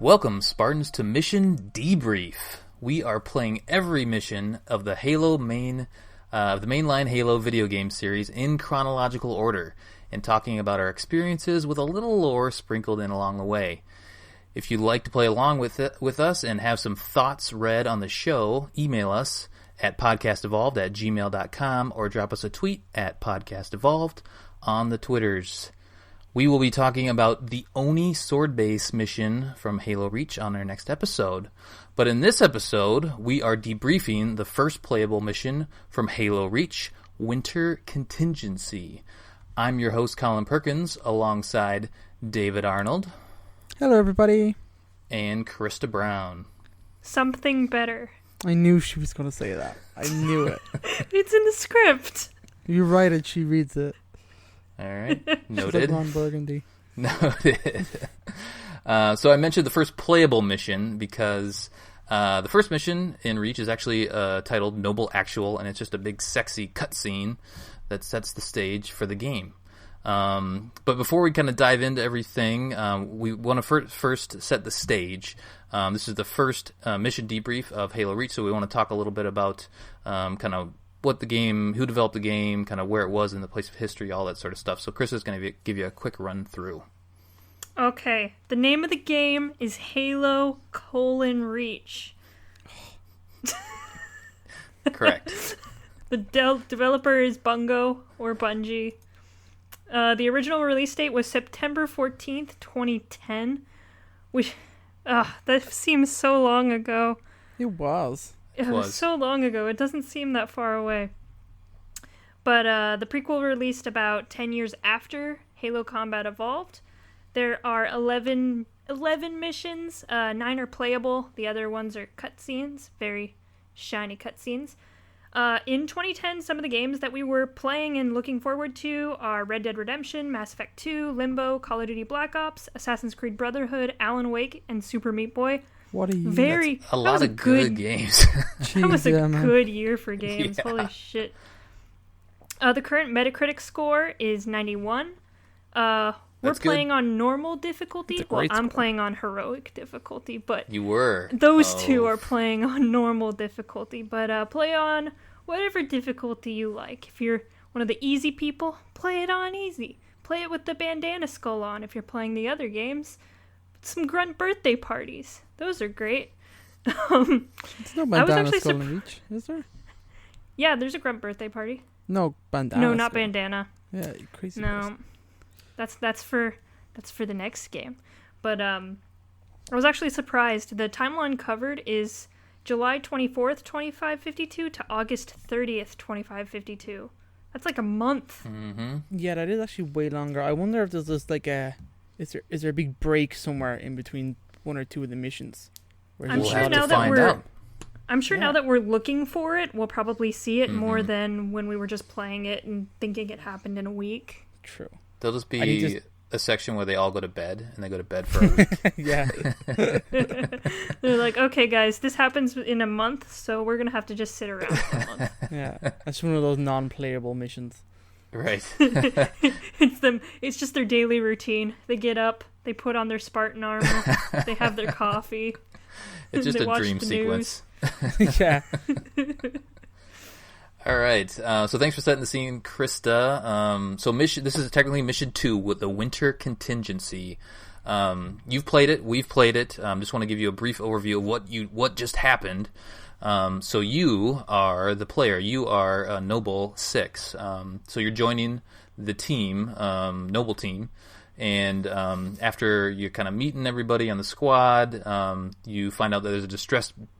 Welcome, Spartans, to Mission Debrief. We are playing every mission of the mainline Halo video game series in chronological order, and talking about our experiences with a little lore sprinkled in along the way. If you'd like to play along with us and have some thoughts read on the show, email us at podcastevolved@gmail.com or drop us a tweet at podcastevolved on the Twitters. We will be talking about the Oni sword base mission from Halo Reach on our next episode. But in this episode, we are debriefing the first playable mission from Halo Reach, Winter Contingency. I'm your host, Colin Perkins, alongside David Arnold. Hello, everybody. And Krista Brown. Something better. I knew she was going to say that. I knew it. It's in the script. You write it, she reads it. All right, noted. She's like Ron Burgundy. Noted. So I mentioned the first playable mission because the first mission in Reach is actually titled Noble Actual, and it's just a big sexy cutscene that sets the stage for the game. But before we kind of dive into everything, we want to first set the stage. This is the first mission debrief of Halo Reach, so we want to talk a little bit about kind of what the game, who developed the game, kind of where it was in the place of history, all that sort of stuff. So Chris is going to give you a quick run through. Okay, the name of the game is Halo: Reach. Correct. The developer is Bungo or Bungie. The original release date was September 14th, 2010, which, that seems so long ago. It was. It was so long ago. It doesn't seem that far away. But the prequel released about 10 years after Halo Combat Evolved. There are 11 missions. 9 are playable. The other ones are cutscenes. Very shiny cutscenes. In 2010, some of the games that we were playing and looking forward to are Red Dead Redemption, Mass Effect 2, Limbo, Call of Duty Black Ops, Assassin's Creed Brotherhood, Alan Wake, and Super Meat Boy. What are you? A lot of good games. That was a good year for games. Yeah. Holy shit. The current Metacritic score is 91. We're playing on normal difficulty. Well, I'm playing on heroic difficulty, but you were. Those two are playing on normal difficulty, but play on whatever difficulty you like. If you're one of the easy people, play it on easy. Play it with the bandana skull on. If you're playing the other games, some grunt birthday parties. Those are great. It's no bandana skull in Reach, is there? Yeah, there's a grunt birthday party. No bandana. No, not bandana. Yeah, you crazy. No, that's for the next game. But I was actually surprised. The timeline covered is July 24th, 2552 to August 30th, 2552. That's like a month. Mm-hmm. Yeah, that is actually way longer. I wonder if there's just like is there a big break somewhere in between one or two of the missions? I'm sure now that we're looking for it, we'll probably see it more than when we were just playing it and thinking it happened in a week. True. There'll just be a section where they all go to bed, and they go to bed for a week. Yeah. They're like, okay, guys, this happens in a month, so we're going to have to just sit around for a month. Yeah, that's one of those non-playable missions. Right. It's just their daily routine. They get up, they put on their Spartan armor, they have their coffee. It's just a dream sequence. Yeah. All right. So thanks for setting the scene, Krista. This is technically mission 2 with the Winter Contingency. You've played it. We've played it. Just want to give you a brief overview of what just happened. So you are the player. You are Noble 6. So you're joining the team, Noble team. And after you're kind of meeting everybody on the squad, you find out that there's a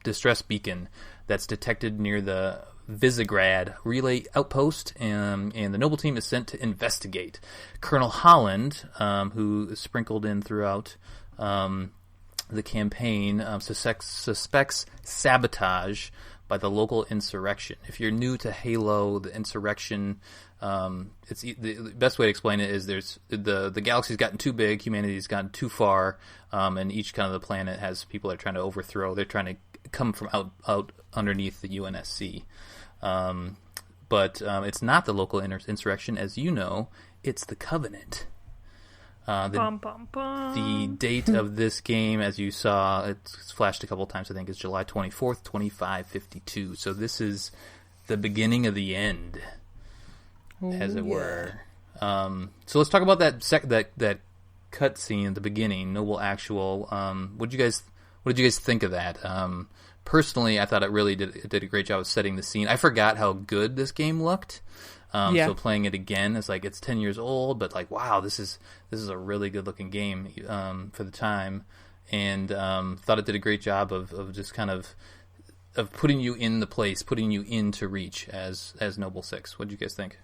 distress beacon that's detected near the Visegrad relay outpost, and the Noble team is sent to investigate. Colonel Holland, who is sprinkled in throughout the campaign, suspects sabotage by the local insurrection. If you're new to Halo, the insurrection, it's the best way to explain it is there's the galaxy's gotten too big, humanity's gotten too far, and each kind of the planet has people they're trying to overthrow. They're trying to come from out underneath the UNSC. But it's not the local insurrection, as you know. It's the Covenant. The Bum, bum, bum. The date of this game, as you saw, it's flashed a couple times, I think, is July 24th, 2552. So this is the beginning of the end, as it were. So let's talk about that cutscene at the beginning, Noble Actual. What did you guys think of that? Personally, I thought it did a great job of setting the scene. I forgot how good this game looked. So playing it again, it's like it's 10 years old, but like, wow, this is a really good looking game for the time, and thought it did a great job of just kind of putting you in the place, putting you into Reach as Noble Six. What did you guys think?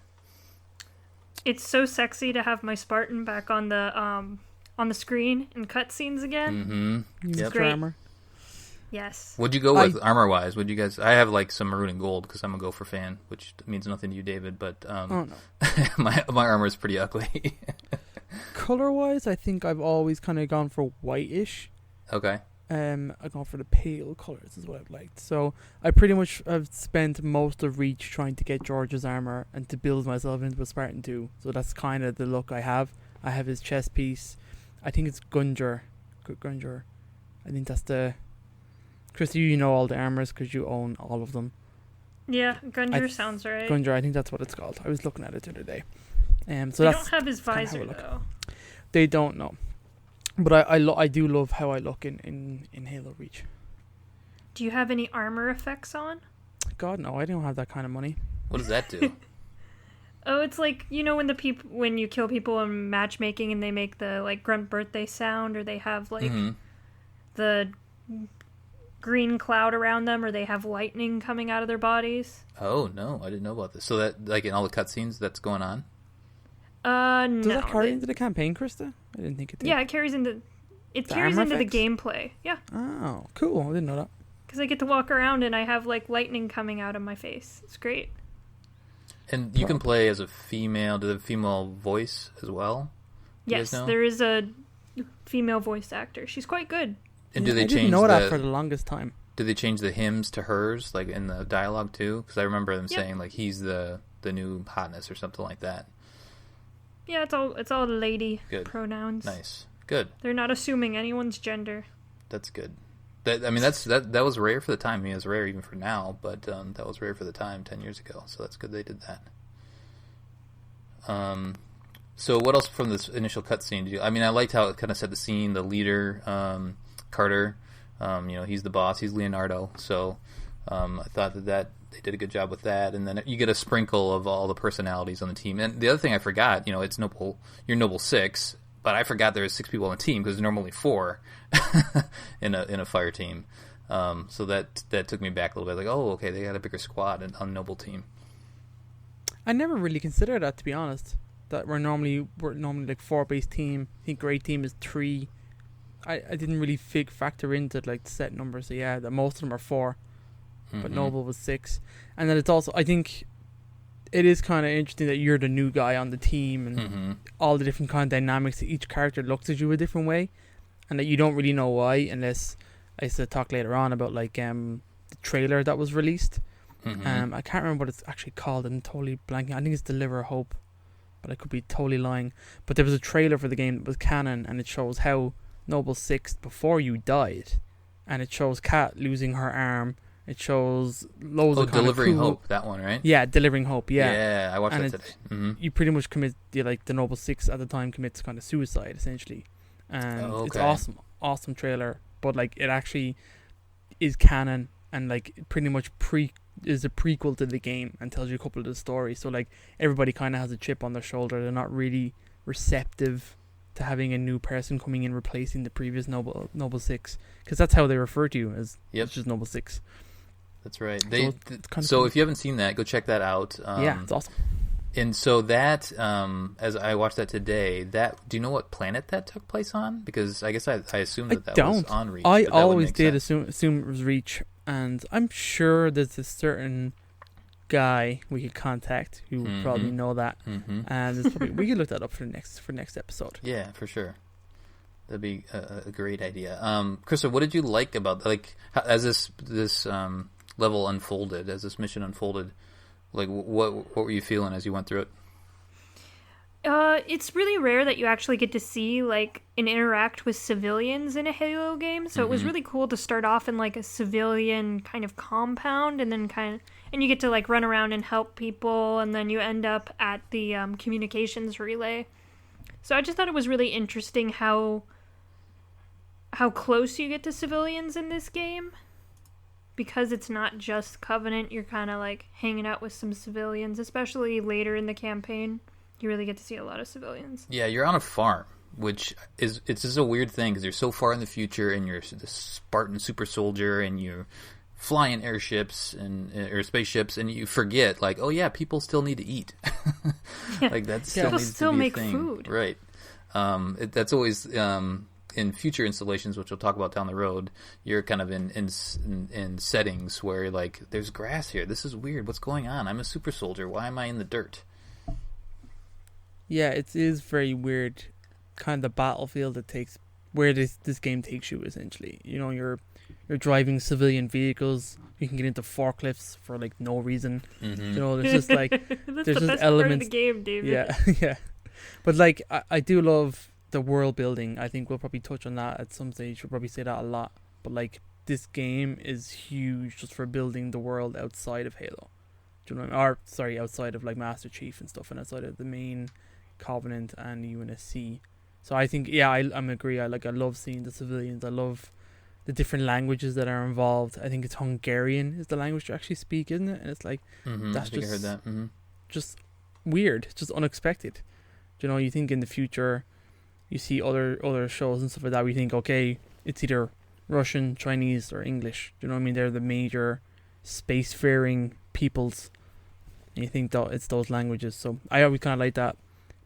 It's so sexy to have my Spartan back on the screen in cutscenes again. Mm-hmm. It's yep. great. Armor. Yes. What'd you go with armor wise? Would you guys? I have like some maroon and gold because I'm a Gopher fan, which means nothing to you, David. But no. my armor is pretty ugly. Color wise, I think I've always kind of gone for whitish. Okay. I've gone for the pale colors is what I've liked. So I pretty much have spent most of Reach trying to get George's armor and to build myself into a Spartan 2. So that's kind of the look I have. I have his chest piece. I think it's Gunjar. I think that's the... Chris, you know all the armors because you own all of them. Yeah, Gunjar sounds right. Gunjar, I think that's what it's called. I was looking at it the other day. So they that's don't have his visor though. They don't know, but I do love how I look in Halo Reach. Do you have any armor effects on? God no, I don't have that kind of money. What does that do? Oh, it's like, you know, when you kill people in matchmaking and they make the like grunt birthday sound, or they have like the green cloud around them, or they have lightning coming out of their bodies. Oh no, I didn't know about this. So that, like, in all the cutscenes, that's going on. No. Does that carry into the campaign, Krista? I didn't think it did. Yeah, it carries into the gameplay. Yeah. Oh, cool! I didn't know that. Because I get to walk around and I have like lightning coming out of my face. It's great. And you can play as a female. Do they have a female voice as well? Yes, there is a female voice actor. She's quite good. And do they I change didn't know that for the longest time. Do they change the hymns to hers, like in the dialogue too? Because I remember them saying like he's the new hotness or something like that. Yeah, it's all lady pronouns. Nice, good. They're not assuming anyone's gender. That's good. That was rare for the time. I mean, it's rare even for now, but that was rare for the time 10 years ago. So that's good they did that. So what else from this initial cutscene did you? I mean, I liked how it kind of set the scene. The leader, Carter, he's the boss. He's Leonardo. So I thought that they did a good job with that. And then you get a sprinkle of all the personalities on the team. And the other thing I forgot, it's Noble. You're Noble 6. But I forgot there was 6 people on the team because there's normally 4 in a fire team. So that took me back a little bit. Like, oh, okay, they got a bigger squad on Noble team. I never really considered that, to be honest. That we're normally like 4-base team. I think great team is 3. I didn't really factor into like the set numbers. So yeah, that most of them are 4, but Noble was 6. And then it's also, I think, it is kind of interesting that you're the new guy on the team and all the different kind of dynamics. That each character looks at you a different way, and that you don't really know why unless I used to talk later on about like the trailer that was released. I can't remember what it's actually called. I'm totally blanking. I think it's Deliver Hope, but I could be totally lying. But there was a trailer for the game that was canon, and it shows how Noble 6 before you died, and it shows Kat losing her arm. It shows loads of Delivering Hope, that one, right? Yeah, Delivering Hope, yeah. Yeah, I watched that today. You pretty much commit, the Noble 6 at the time commits kind of suicide, essentially. And it's awesome trailer, but like it actually is canon, and like it pretty much is a prequel to the game and tells you a couple of the stories. So like everybody kind of has a chip on their shoulder. They're not really receptive to having a new person coming in replacing the previous Noble 6, because that's how they refer to you, as it's just Noble 6. That's right. So cool. If you haven't seen that, go check that out. Yeah, it's awesome. And so that, as I watched that today, do you know what planet that took place on? Because I guess I assumed that was on Reach. I always did assume it was Reach, and I'm sure there's a certain guy we could contact who would probably know that, and we could look that up for next episode. Yeah, for sure. That'd be a great idea. Krista, what did you like about as this level unfolded, as this mission unfolded? Like, what were you feeling as you went through it? It's really rare that you actually get to see like and interact with civilians in a Halo game. So it was really cool to start off in like a civilian kind of compound, and then and you get to like run around and help people, and then you end up at the communications relay. So I just thought it was really interesting how close you get to civilians in this game. Because it's not just Covenant, you're kind of like hanging out with some civilians, especially later in the campaign. You really get to see a lot of civilians. Yeah, you're on a farm, which it's just a weird thing because you're so far in the future, and you're the Spartan super soldier, and you're flying airships or spaceships, and you forget, like, oh yeah, people still need to eat. Like that still needs to be make a thing, food, right? That's always in future installations, which we'll talk about down the road. You're kind of in settings where you're like, there's grass here. This is weird. What's going on? I'm a super soldier. Why am I in the dirt? Yeah, it is very weird, kind of the battlefield it takes, where this game takes you, essentially. You know, you're driving civilian vehicles, you can get into forklifts for like no reason. You know, there's just like That's there's the just best elements. part of the game, David. Yeah, yeah. But like, I do love the world building. I think we'll probably touch on that at some stage. We'll probably say that a lot. But like, this game is huge just for building the world outside of Halo. Do you know what I mean? Or sorry, outside of like Master Chief and stuff, and outside of the main Covenant and UNSC. So I think, yeah, I'm agree. I love seeing the civilians. I love the different languages that are involved. I think it's Hungarian is the language to actually speak, isn't it? And it's like, that's I heard that. just weird, just unexpected. You know, you think in the future, you see other shows and stuff like that, where you think, okay, it's either Russian, Chinese, or English. Do you know what I mean? They're the major spacefaring peoples. And you think that it's those languages. So I always kind of like that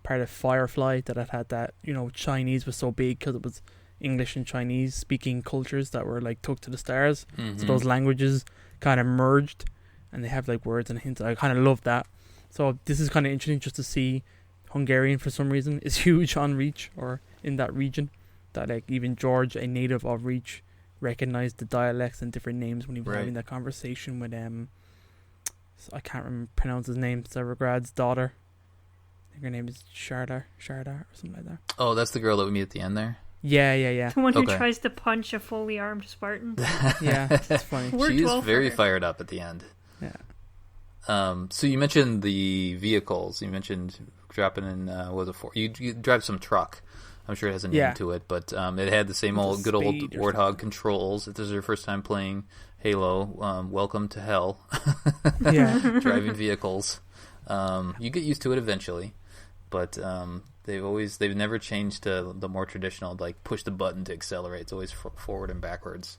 part of Firefly, that it had that, you know, Chinese was so big because it was English and Chinese speaking cultures that were like took to the stars. So those languages kind of merged, and they have like words and hints. I kind of love that. So this is kind of interesting just to see Hungarian for some reason is huge on Reach, or in that region, that like even George, a native of Reach, recognized the dialects and different names when he was having that conversation with I can't pronounce his name, Severgrad's daughter. I think her name is Sharda or something like that. Oh, that's the girl that we meet at the end there? Yeah. The one who tries to punch a fully armed Spartan. Yeah, it's funny. She is very fired up at the end. Yeah. So you mentioned the vehicles. You mentioned dropping in, you drive some truck. I'm sure it has a name to it, but it had the same good old Warthog controls. If this is your first time playing Halo, welcome to hell. Yeah. Driving vehicles. You get used to it eventually, but they've never changed to the more traditional, like push the button to accelerate. It's always forward and backwards,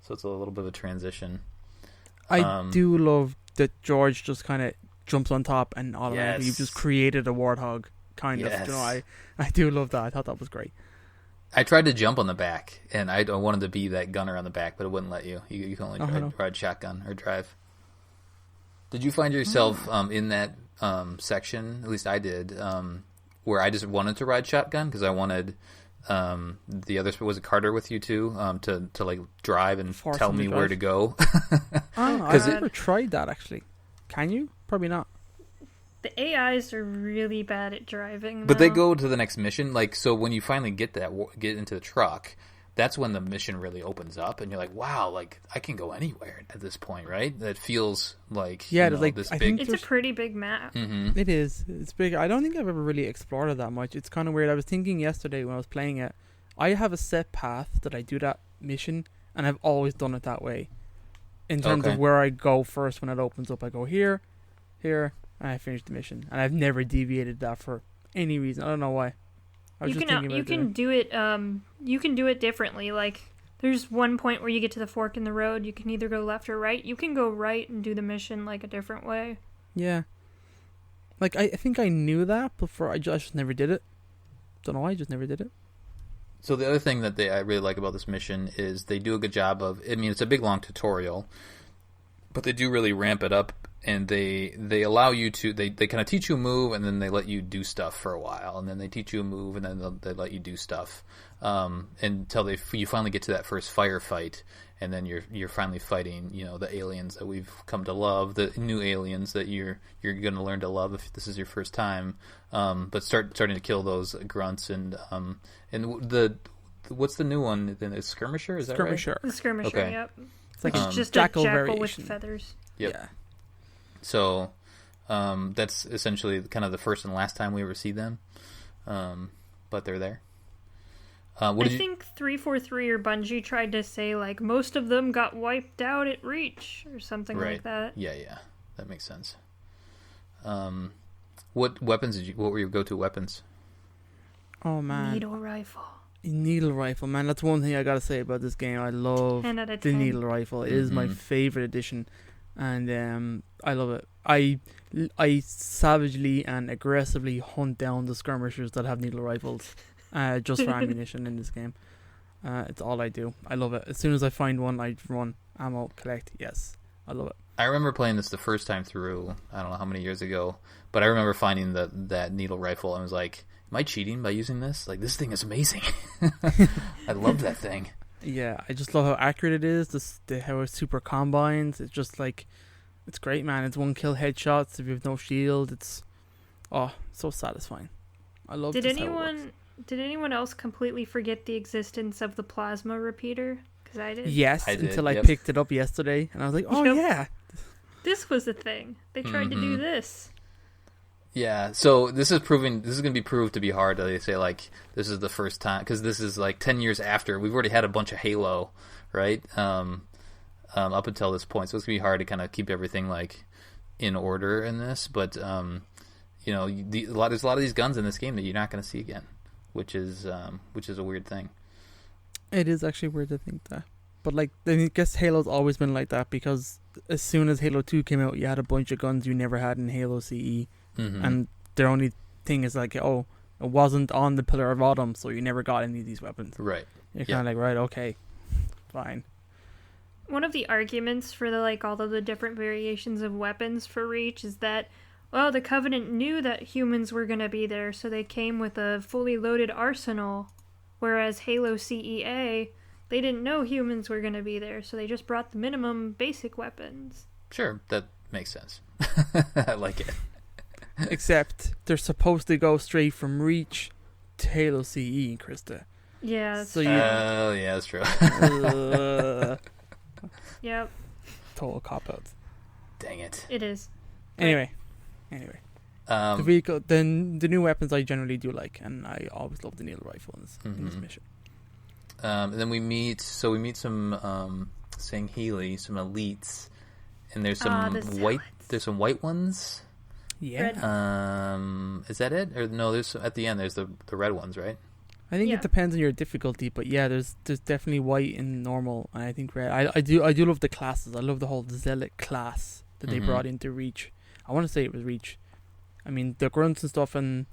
so it's a little bit of a transition. I do love that George just kind of jumps on top and automatically you've just created a Warthog, kind of. You know, I do love that. I thought that was great. I tried to jump on the back, and I wanted to be that gunner on the back, but it wouldn't let you. You can only ride shotgun or drive. Did you find yourself in that section? At least I did, where I just wanted to ride shotgun because I wanted the other. Was it Carter with you too? To like drive and tell me where to go. I've never tried that actually. Can you? Probably not. The AIs are really bad at driving. But they go to the next mission. Like, so when you finally get into the truck, that's when the mission really opens up, and you're like, wow, like I can go anywhere at this point, right? That feels like this big. It's a pretty big map. Mm-hmm. It is. It's big. I don't think I've ever really explored it that much. It's kind of weird. I was thinking yesterday when I was playing it, I have a set path that I do that mission, and I've always done it that way. In terms of where I go first when it opens up, I go here, and I finish the mission, and I've never deviated that for any reason. I don't know why. You can do it differently. Like, there's one point where you get to the fork in the road. You can either go left or right. You can go right and do the mission like a different way. Yeah. Like, I think I knew that before. I just never did it. Don't know why. I just never did it. So the other thing that I really like about this mission is they do a good job of. I mean, it's a big long tutorial, but they do really ramp it up. And they allow you to they kind of teach you a move, and then they let you do stuff for a while, and then they teach you a move, and then they let you do stuff until you finally get to that first firefight, and then you're finally fighting, the aliens that we've come to love, the new aliens that you're going to learn to love if this is your first time. But starting to kill those grunts and the what's the new one? The skirmisher, is that right? The skirmisher, okay. Yep. It's like it's just jackal a jackal variation with feathers. Yep. Yeah. So that's essentially kind of the first and last time we ever see them. But they're there. I think 343 or Bungie tried to say like most of them got wiped out at Reach or something like that. Yeah, that makes sense. What weapons what were your go-to weapons? Oh man, Needle rifle. Needle rifle, man. That's one thing I gotta say about this game. I love 10 out of the 10. needle rifle. It is my favorite addition, and I love it. I savagely and aggressively hunt down the skirmishers that have needle rifles, just for ammunition in this game. It's all I do. I love it. As soon as I find one, I run, ammo, collect. Yes, I love it. I remember playing this the first time through. I don't know how many years ago, but I remember finding that needle rifle and was like, "Am I cheating by using this? Like, this thing is amazing." I love that thing. Yeah, I just love how accurate it is. How it super combines. It's just like, it's great, man. It's one kill headshots if you have no shield. It's so satisfying. I love. Did anyone else completely forget the existence of the plasma repeater? Because I did. Yes, I did, until I yep. picked it up yesterday, and I was like, "Oh Yep. yeah." This was a thing. They tried to do this. Yeah, so this is going to be proved to be hard. They say like this is the first time because this is like 10 years after we've already had a bunch of Halo, right? Up until this point, so it's gonna be hard to kind of keep everything like in order in this. But there's a lot of these guns in this game that you're not going to see again, which is a weird thing. It is actually weird to think that, but like I guess Halo's always been like that because as soon as Halo 2 came out, you had a bunch of guns you never had in Halo CE. And their only thing is like, it wasn't on the Pillar of Autumn, so you never got any of these weapons. Right. You're kind of like, right, okay, fine. One of the arguments for all of the different variations of weapons for Reach is that, well, the Covenant knew that humans were going to be there, so they came with a fully loaded arsenal, whereas Halo CEA, they didn't know humans were going to be there, so they just brought the minimum basic weapons. Sure, that makes sense. I like it. Except they're supposed to go straight from Reach to Halo CE, Krista. Yeah. So yeah, that's true. Yep. Total cop-out. Dang it. It is. Anyway. The vehicle, then the new weapons I generally do like, and I always love the needle rifle in this mission. And then we meet some Sangheili, some elites, and there's some there's some white ones. Yeah. Is that it? Or no, there's at the end there's the red ones, right? I think it depends on your difficulty, but yeah, there's definitely white and normal, and I think red. I do love the classes. I love the whole Zealot class that they brought into Reach. I want to say it was Reach. I mean, the grunts and stuff and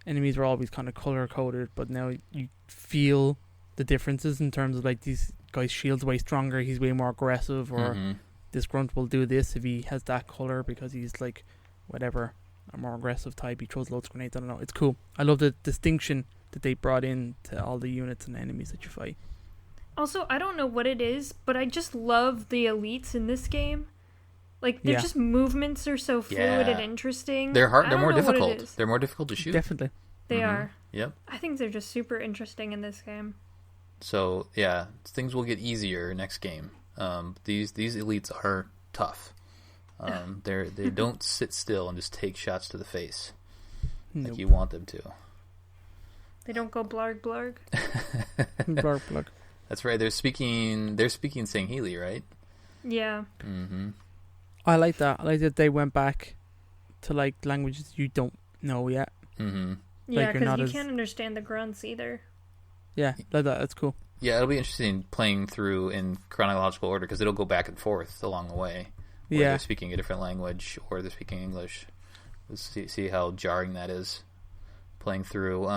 enemies were always kind of color coded, but now you feel the differences in terms of like these guys' shield's way stronger, he's way more aggressive, or this grunt will do this if he has that color because he's like whatever, a more aggressive type. He throws loads of grenades. I don't know. It's cool. I love the distinction that they brought in to all the units and enemies that you fight. Also, I don't know what it is, but I just love the elites in this game. Like, their just movements are so fluid and interesting. They're hard. They're more difficult. They're more difficult to shoot. Definitely. They are. Yep. I think they're just super interesting in this game. So, yeah, things will get easier next game. These elites are tough. They don't sit still and just take shots to the face like you want them to. They don't go blarg blarg. Blarg blarg. That's right. They're speaking Sangheili, right? Yeah. I like that. I like that they went back to like languages you don't know yet. Yeah, because you can't understand the grunts either. Yeah, like that. That's cool. Yeah, it'll be interesting playing through in chronological order because it'll go back and forth along the way. Where they're speaking a different language or they're speaking English. Let's see how jarring that is playing through.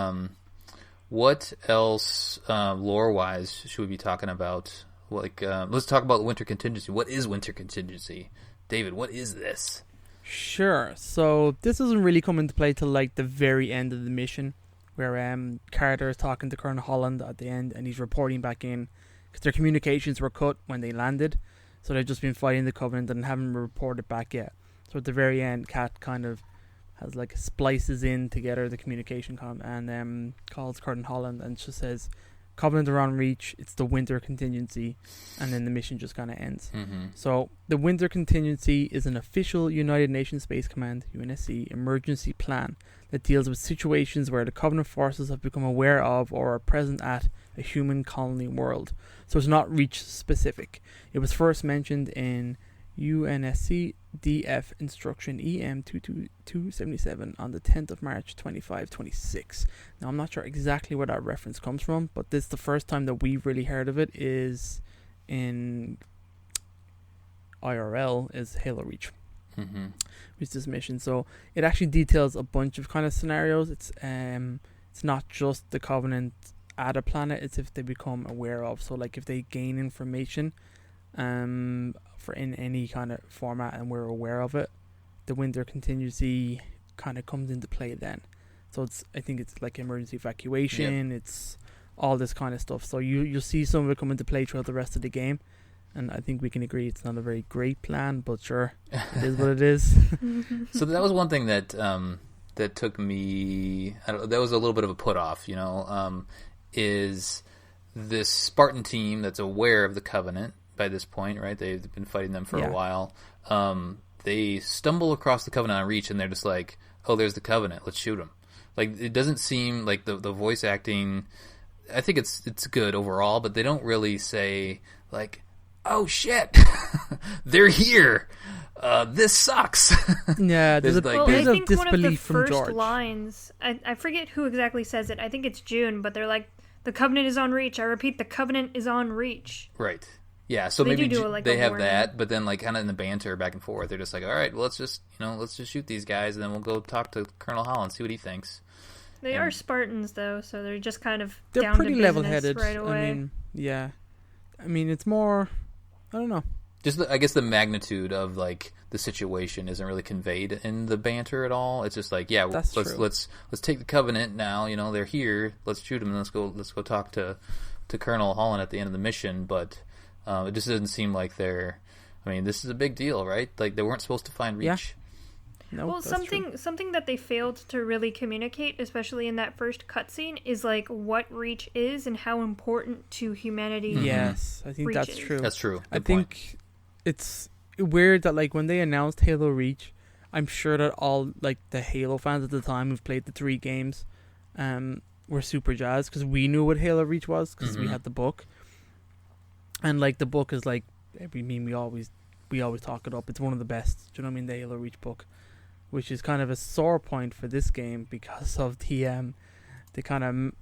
What else lore-wise should we be talking about? Like, let's talk about Winter Contingency. What is Winter Contingency? David, what is this? Sure. So this doesn't really come into play till like the very end of the mission, where Carter is talking to Colonel Holland at the end, and he's reporting back in, because their communications were cut when they landed, so they've just been fighting the Covenant and haven't reported back yet. So at the very end, Kat kind of has like splices in together the communication and calls Colonel Holland and just says, Covenant are on reach, it's the winter contingency, and then the mission just kind of ends. So the winter contingency is an official United Nations Space Command UNSC emergency plan that deals with situations where the Covenant forces have become aware of or are present at a human colony world. So it's not reach specific. It was first mentioned in UNSC DF Instruction EM 22277 on the 10th of March 2526. Now I'm not sure exactly where that reference comes from, but this the first time that we've really heard of it is in IRL is Halo Reach, which is this mission. So it actually details a bunch of kind of scenarios. It's not just the Covenant at a planet, it's if they become aware of. So like if they gain information for in any kind of format and we're aware of it, the winter contingency kind of comes into play then. So I think it's like emergency evacuation, it's all this kind of stuff. So you'll see some of it come into play throughout the rest of the game, and I think we can agree it's not a very great plan, but sure, it is what it is. So that was one thing that that took me, that was a little bit of a put off, is this Spartan team that's aware of the Covenant by this point, right? They've been fighting them for a while. They stumble across the Covenant on reach, and they're just like, "Oh, there's the Covenant. Let's shoot them." Like it doesn't seem like the voice acting. I think it's good overall, but they don't really say like, "Oh shit, they're here. This sucks." Yeah, there's a bit of disbelief from George. One of the first lines, I forget who exactly says it. I think it's June, but they're like, "The Covenant is on reach." I repeat, the Covenant is on reach. Right. Yeah, so maybe they have warning. that, but then like kind of in the banter back and forth, they're just like, all right, well, let's just shoot these guys, and then we'll go talk to Colonel Holland, see what he thinks. They are Spartans though, so they're just kind of they're pretty level-headed right away. I mean, it's more, I don't know. Just I guess the magnitude of like the situation isn't really conveyed in the banter at all. It's just like, yeah, let's take the Covenant now. They're here. Let's shoot them. And let's go talk to Colonel Holland at the end of the mission, but. It just doesn't seem like they're. I mean, this is a big deal, right? Like they weren't supposed to find reach. Yeah. No, well, something that they failed to really communicate, especially in that first cutscene, is like what reach is and how important to humanity. Yes, I think that's is. true. That's true. I think it's weird that like when they announced Halo Reach, I'm sure that all like the Halo fans at the time who've played the 3 games, were super jazzed because we knew what Halo Reach was because we had the book. And like the book is like, we always talk it up. It's one of the best. Do you know what I mean? The Halo Reach book, which is kind of a sore point for this game because of the kind of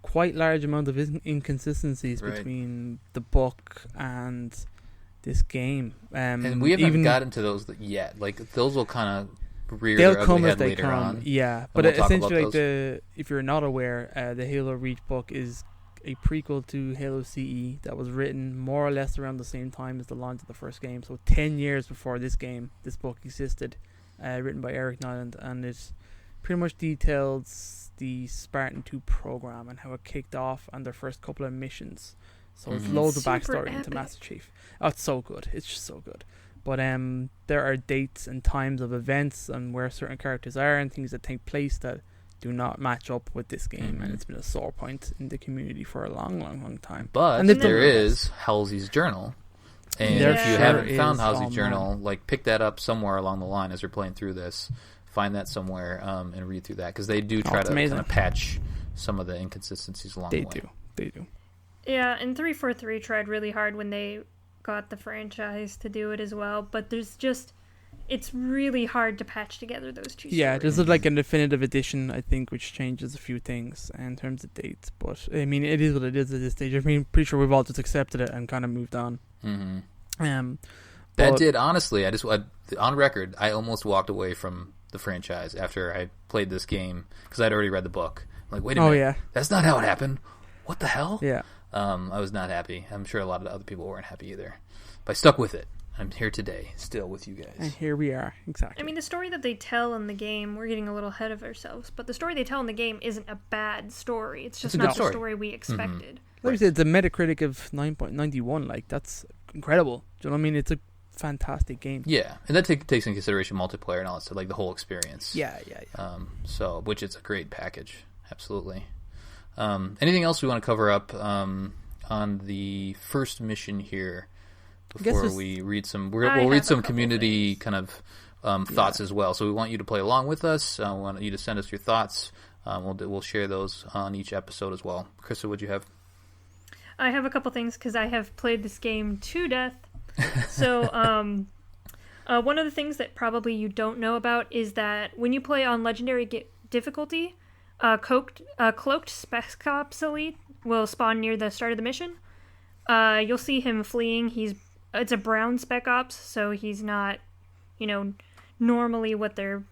quite large amount of inconsistencies between the book and this game. And we haven't gotten to those yet. Like those will kind of rear they'll their come ugly as head they later come. on. Yeah, but we'll essentially, like if you're not aware, the Halo Reach book is a prequel to Halo CE that was written more or less around the same time as the launch of the first game, so 10 years before this book existed, written by Eric Nyland, and it pretty much details the Spartan 2 program and how it kicked off and their first couple of missions. So it's loads of backstory into Master Chief. Oh, it's so good. It's just so good. But there are dates and times of events and where certain characters are and things that take place that do not match up with this game, and it's been a sore point in the community for a long time. But there is Halsey's Journal, and if you haven't found Halsey's Journal, like pick that up somewhere along the line as you're playing through this. Find that somewhere and read through that because they do try to kind of patch some of the inconsistencies along the way. They do. Yeah, and 343 tried really hard when they got the franchise to do it as well, but it's really hard to patch together those two stories. Yeah, there's like a definitive edition, I think, which changes a few things in terms of dates. But, I mean, it is what it is at this stage. I mean, pretty sure we've all just accepted it and kind of moved on. That did, honestly, on record, I almost walked away from the franchise after I played this game because I'd already read the book. I'm like, wait a minute, that's not how it happened. What the hell? Yeah. I was not happy. I'm sure a lot of the other people weren't happy either. But I stuck with it. I'm here today, still with you And guys. here we are, exactly. I mean, the story that they tell in the game, we're getting a little ahead of ourselves, but the story they tell in the game isn't a bad story. It's just a good not the story. story we expected. like I said, it's a Metacritic of 9.91. Like, that's incredible. Do you know what I mean? It's a fantastic game. Yeah, and that takes into consideration multiplayer and all that stuff, like the whole experience. Yeah. So, which is a great package, absolutely. Anything else we want to cover up on the first mission here before we read some? We'll read some community kind of thoughts as well. So we want you to play along with us. We want you to send us your thoughts. We'll share those on each episode as well. Krista, what'd you have? I have a couple things because I have played this game to death. So, one of the things that probably you don't know about is that when you play on Legendary difficulty, Cloaked Spec Ops Elite will spawn near the start of the mission. You'll see him fleeing. It's a brown Spec Ops, so he's not, normally what their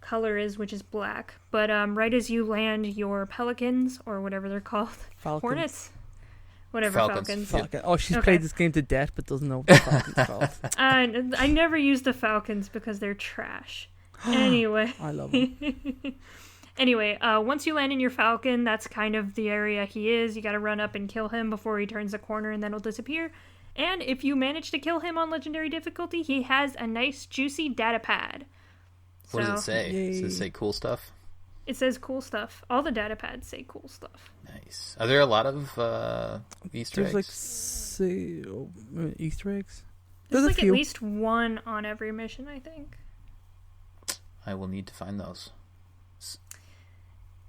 color is, which is black. But right as you land your pelicans, or whatever they're called, Falcons. Hornets? Whatever, Falcons. Falcons. Oh, she's Okay. played this game to death, but doesn't know what the Falcons called. I never use the Falcons because they're trash. Anyway. I love them. Anyway, once you land in your Falcon, that's kind of the area he is. You gotta run up and kill him before he turns the corner, and then he'll disappear. And if you manage to kill him on Legendary difficulty, he has a nice, juicy data pad. What does it say? Yay. Does it say cool stuff? It says cool stuff. All the data pads say cool stuff. Nice. Are there a lot of Easter There's eggs? like Easter eggs. There's a like at few. least one on every mission, I think. I will need to find those.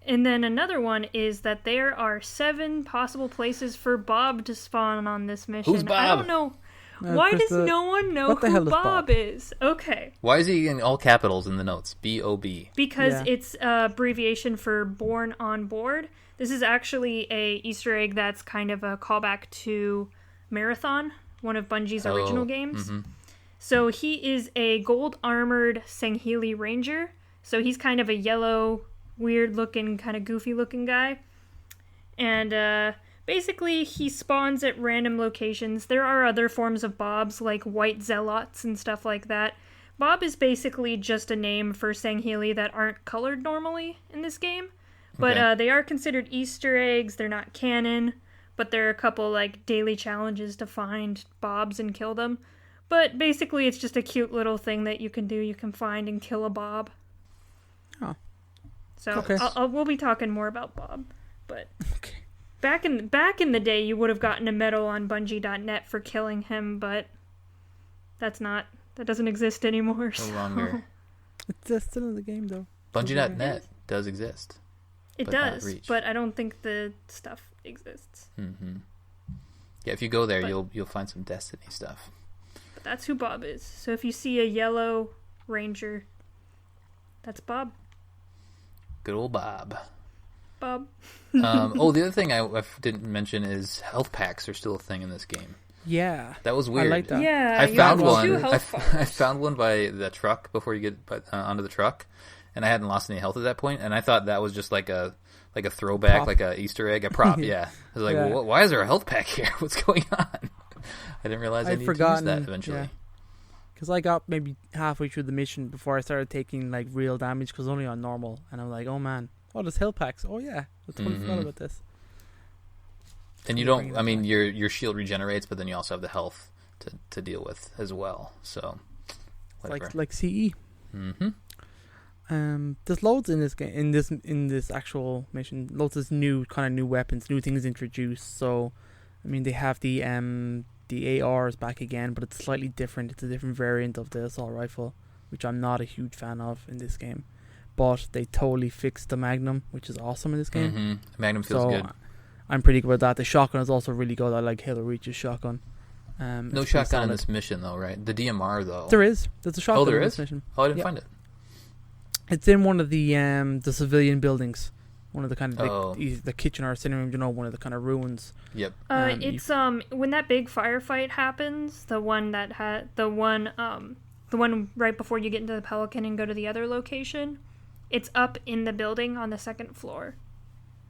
And then another one is that there are 7 possible places for Bob to spawn on this mission. Who's Bob? I don't know. Why does Krista, no one know what the who hell is Bob Bob? is? Okay. Why is he in all capitals in the notes? B-O-B. Because Yeah. it's abbreviation for Born on Board. This is actually a Easter egg that's kind of a callback to Marathon, one of Bungie's original games. Mm-hmm. So he is a gold-armored Sangheili Ranger. So he's kind of a yellow, weird-looking, kind of goofy-looking guy. And basically, he spawns at random locations. There are other forms of Bobs, like white zealots and stuff like that. Bob is basically just a name for Sangheili that aren't colored normally in this game. But Okay. they are considered Easter eggs. They're not canon. But there are a couple, like, daily challenges to find Bobs and kill them. But basically, it's just a cute little thing that you can do. You can find and kill a Bob. Oh. So Okay. we'll be talking more about Bob. But Okay. back in the day, you would have gotten a medal on Bungie.net for killing him, but that doesn't exist anymore. No So. longer. It's still in the game though. Bungie.net does exist. It but not does, Reach. but I don't think the stuff exists. Mm-hmm. Yeah, if you go there, But- you'll find some Destiny stuff. But that's who Bob is. So if you see a yellow ranger, that's Bob. Good old Bob. Bob. The other thing I didn't mention is health packs are still a thing in this game. Yeah. That was weird. I like that. Yeah, I you found have one. two health I bars. found one by the truck before you get onto the truck, and I hadn't lost any health at that point. And I thought that was just like a throwback, Prop. like a Easter egg, a prop. Yeah, I was like, Yeah. well, why is there a health pack here? What's going on? I didn't realize I I'd needed forgotten to use that eventually. Because I got maybe halfway through the mission before I started taking like real damage because only on normal, and I'm like, oh man, there's health packs. Oh yeah, I totally forgot about this. And you Bringing don't. it I mean, back. your shield regenerates, but then you also have the health to deal with as well. So, whatever. Like CE. Mm-hmm. There's loads in this game, in this actual mission. Loads of new weapons, new things introduced. So, I mean, they have the ARs back again, but it's slightly different. It's a different variant of the assault rifle, which I'm not a huge fan of in this game. But they totally fixed the Magnum, which is awesome in this game. Mm-hmm. Magnum feels So good. I'm pretty good with that. The shotgun is also really good. I like Halo Reach's shotgun. No it's pretty shotgun in solid. this mission though, right? The DMR though. There's a shotgun there in is? this mission. Oh, I didn't Yeah. find it. It's in one of the civilian buildings. One of the kind of Oh. the kitchen or sitting room, one of the kind of ruins. Yep. It's when that big firefight happens, the one right before you get into the Pelican and go to the other location, it's up in the building on the second floor.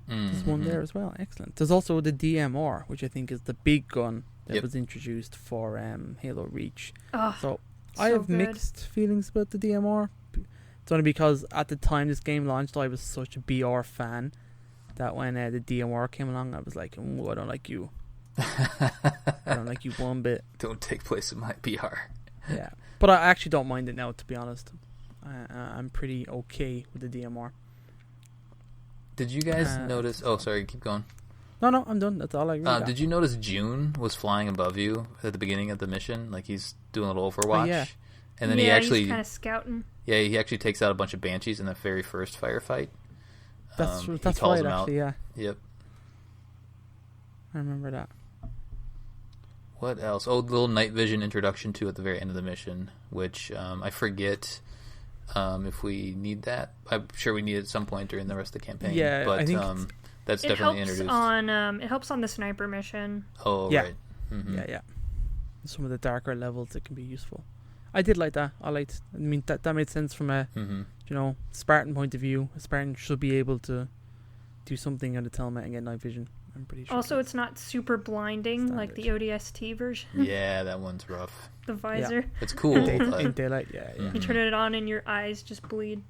There's one there as well. Excellent. There's also the DMR, which I think is the big gun that was introduced for Halo Reach. Oh, So I have good. mixed feelings about the DMR. It's only because at the time this game launched, I was such a BR fan that when the DMR came along, I was like, I don't like you. I don't like you one bit. Don't take place in my PR. Yeah, but I actually don't mind it now, to be honest. I'm pretty okay with the DMR. Did you guys notice? Oh, sorry, keep going. No, I'm done. That's all I really got. Did you notice June was flying above you at the beginning of the mission? Like he's doing a little Overwatch. Yeah. And then he actually, he's kind of scouting. Yeah, he actually takes out a bunch of Banshees in the very first firefight. That's he right, calls them actually, out. yeah. Yep. I remember that. What else? Oh, the little night vision introduction to at the very end of the mission, which I forget if we need that. I'm sure we need it at some point during the rest of the campaign. Yeah, but I think that's definitely helps introduced. It helps on the sniper mission. Oh, Yeah. right. Mm-hmm. Yeah. Some of the darker levels, it can be useful. I did like that. I mean, that made sense from a Spartan point of view. A Spartan should be able to do something on the telmet and get night vision. I'm pretty sure. Also, it's not super blinding like the ODST version. Yeah, that one's rough. The visor. Yeah. It's cool. in daylight. Yeah. You turn it on and your eyes just bleed.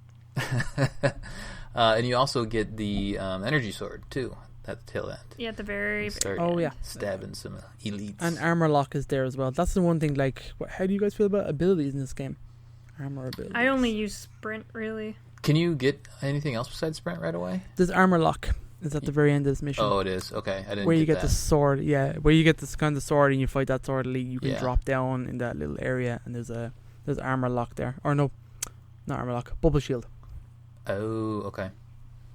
And you also get the energy sword too at the tail end. Yeah, at the very Start end. stabbing some elites. And armor lock is there as well. That's the one thing. Like, how do you guys feel about abilities in this game? Armor abilities. I only use sprint, really. Can you get anything else besides sprint right away? There's armor lock. It's at the very end of this mission. Oh, it is. Okay, I didn't. Where you get get that. the sword, where you get this kind of sword and you fight that sword elite, you can Yeah. drop down in that little area and there's armor lock there. Or no, not armor lock, bubble shield. Oh, okay.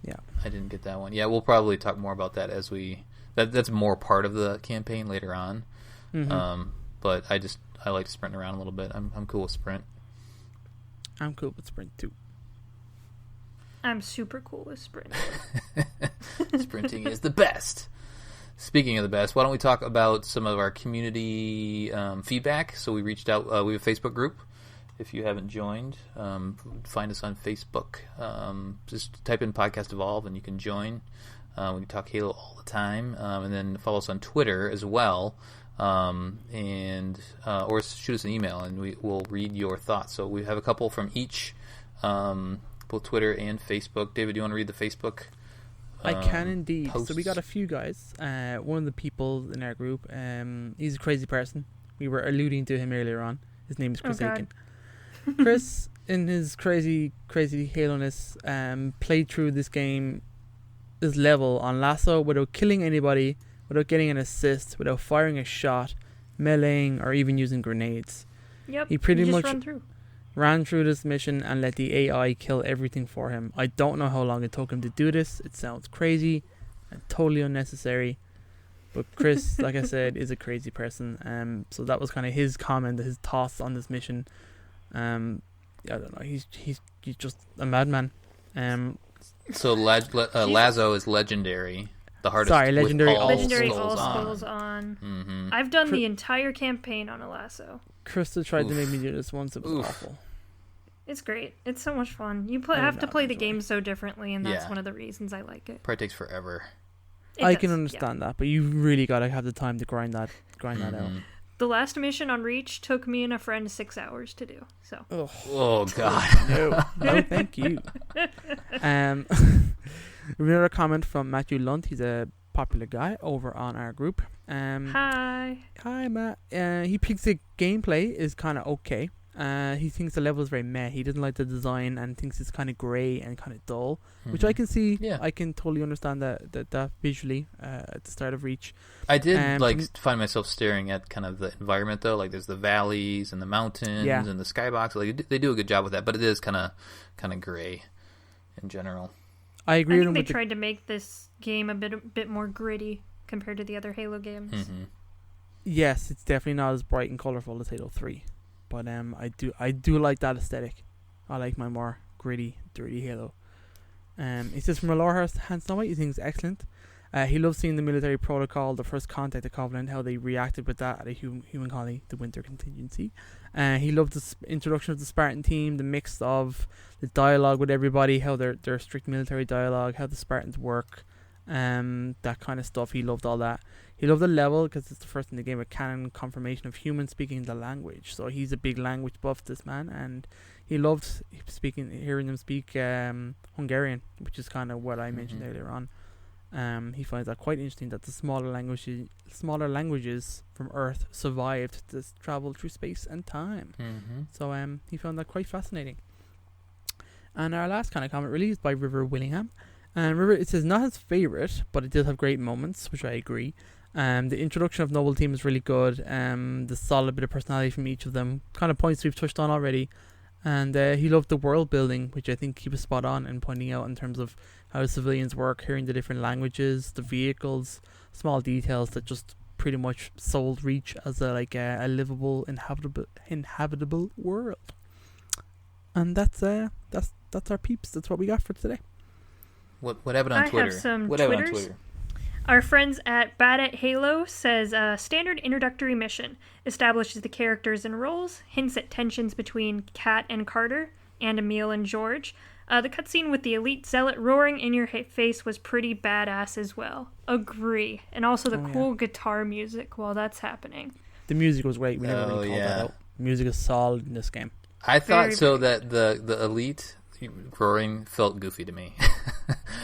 Yeah. I didn't get that one. Yeah, we'll probably talk more about that as we. That's more part of the campaign later on. Mm-hmm. But I like sprinting around a little bit. I'm cool with sprint. I'm cool with sprint too. I'm super cool with sprint. Sprinting is the best. Speaking of the best, why don't we talk about some of our community feedback? So we reached out. We have a Facebook group. If you haven't joined, find us on Facebook. Just type in Podcast Evolve and you can join. We talk Halo all the time. And then follow us on Twitter as well. Or shoot us an email and we'll read your thoughts. So we have a couple from each, both Twitter and Facebook. David, do you want to read the Facebook? I can indeed. Posts? So we got a few guys. One of the people in our group, he's a crazy person. We were alluding to him earlier on. His name is Chris God. Aiken. Chris, in his crazy Halo-ness, played through this level on Lasso without killing anybody, without getting an assist, without firing a shot, meleeing, or even using grenades. Yep. He pretty just much ran through this mission and let the AI kill everything for him. I don't know how long it took him to do this. It sounds crazy and totally unnecessary. But Chris, like I said, is a crazy person. So that was kind of his comment, his thoughts on this mission. I don't know. He's just a madman. So Lazo is legendary. The hardest. Sorry, legendary all Legendary skulls all on. skulls on. Mm-hmm. I've done the entire campaign on a lasso. Krista tried to make me do this once. It was awful. It's great. It's so much fun. You have to play the game so differently, and that's one of the reasons I like it. Probably takes forever. I can understand that, but you really gotta have the time to grind that out. The last mission on Reach took me and a friend 6 hours to do. So. Oh God. No, thank you. We have another comment from Matthew Lunt. He's a popular guy over on our group. Hi, Matt. He thinks the gameplay is kind of okay. He thinks the level is very meh. He doesn't like the design and thinks it's kind of grey and kind of dull, which I can see. Yeah. I can totally understand that visually at the start of Reach. I did find myself staring at kind of the environment though. Like there's the valleys and the mountains and the skybox. Like they do a good job with that, but it is kind of grey in general. I agree. I think they tried to make this game a bit more gritty compared to the other Halo games. Mm-hmm. Yes, it's definitely not as bright and colourful as Halo 3. But I do like that aesthetic. I like my more gritty, dirty Halo. He says from a Lorehurst, Hans Snow White, he thinks excellent. He loves seeing the military protocol, the first contact, the Covenant, how they reacted with that at a human colony, the Winter Contingency. He loved the introduction of the Spartan team, the mix of the dialogue with everybody, how their strict military dialogue, how the Spartans work. that kind of stuff. He loved all that. He loved the level because it's the first in the game with canon confirmation of humans speaking the language. So he's a big language buff, this man, and he loved hearing them speak Hungarian, which is kind of what I mentioned earlier on. He finds that quite interesting that the smaller languages from Earth survived to travel through space and time. So he found that quite fascinating. And our last kind of comment really is by River Willingham. And River, it says not his favourite, but it did have great moments, which I agree. The introduction of Noble Team is really good. The solid bit of personality from each of them, kind of points we've touched on already. And he loved the world building, which I think he was spot on in pointing out in terms of how civilians work, hearing the different languages, the vehicles, small details that just pretty much sold Reach as a livable, inhabitable world. And that's our peeps. That's what we got for today. What happened on Twitter? I have some what happened on Twitters. Twitter? Our friends at Bad at Halo says standard introductory mission establishes the characters and roles, hints at tensions between Kat and Carter, and Emil and George. The cutscene with the elite zealot roaring in your face was pretty badass as well. Agree. And also the cool guitar music while that's happening. The music was great. We never really called that out. Music is solid in this game. I thought that the elite roaring felt goofy to me.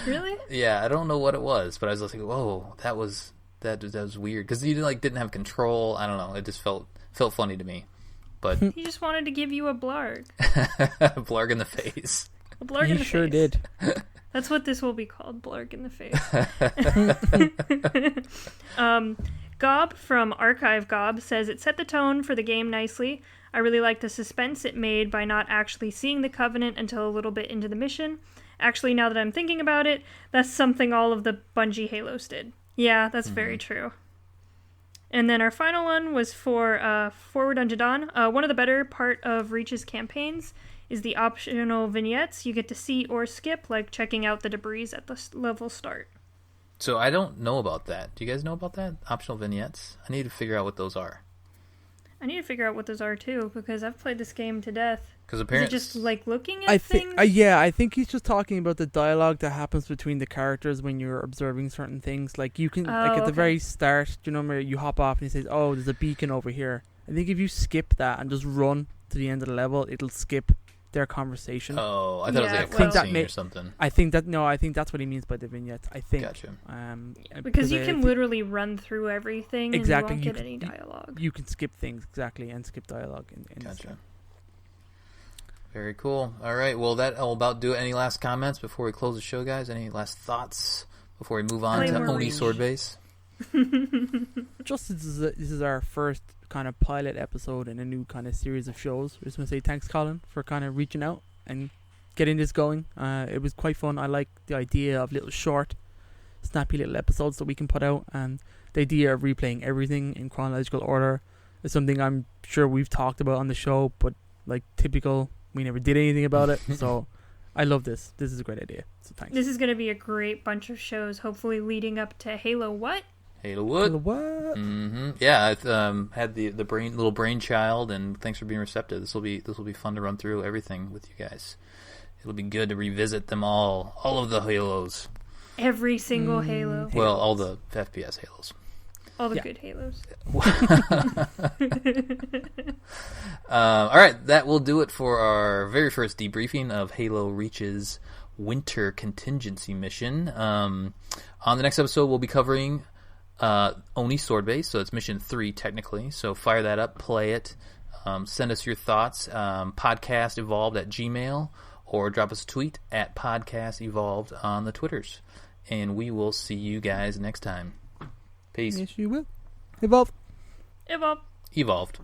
Really? Yeah, I don't know what it was, but I was just like, whoa, that was weird because you didn't have control. I don't know. It just felt funny to me. But he just wanted to give you a blarg. A blarg in the face. A blarg in the face. He sure did. That's what this will be called, blarg in the face. Gob from Archive Gob says it set the tone for the game nicely. I really like the suspense it made by not actually seeing the Covenant until a little bit into the mission. Actually, now that I'm thinking about it, that's something all of the Bungie Halos did. Yeah, that's very true. And then our final one was for Forward Unto Dawn. One of the better part of Reach's campaigns is the optional vignettes you get to see or skip, like checking out the debris at the level start. So I don't know about that. Do you guys know about that? Optional vignettes? I need to figure out what those are. I need to figure out what those are too, because I've played this game to death. Because apparently, is it just like looking at things? I think he's just talking about the dialogue that happens between the characters when you're observing certain things. Like you can, at the very start, do you know where you hop off and he says, "Oh, there's a beacon over here." I think if you skip that and just run to the end of the level, it'll skip their conversation. Oh, I thought it was like a cutscene or something. I think that's what he means by the vignettes. I think. Gotcha. Because you can literally run through everything exactly. and you won't get any dialogue. You can skip things, exactly, and skip dialogue. In gotcha. Very cool. All right, well, that'll about do it. Any last comments before we close the show, guys? Any last thoughts before we move on to Oni Sword Base? Just this is our first kind of pilot episode in a new kind of series of shows. I just want to say thanks, Colin, for kind of reaching out and getting this going. It was quite fun. I like the idea of little short, snappy little episodes that we can put out, and the idea of replaying everything in chronological order is something I'm sure we've talked about on the show, but like typical, we never did anything about it. So I love this. This is a great idea. So thanks. This is going to be a great bunch of shows, hopefully leading up to Halo what? Halo what? Mm-hmm. Yeah, I had the little brainchild, and thanks for being receptive. This will be fun to run through everything with you guys. It'll be good to revisit them all of the Halos. Every single Halo. Well, all the FPS Halos. All the good Halos. All right, that will do it for our very first debriefing of Halo Reach's Winter Contingency mission. On the next episode, we'll be covering Oni Sword Base, so it's mission 3 technically. So fire that up, play it, send us your thoughts. podcastevolved@gmail.com or drop us a tweet at podcastevolved on the Twitters. And we will see you guys next time. Peace. Yes, you will. Evolve. Evolve. Evolved.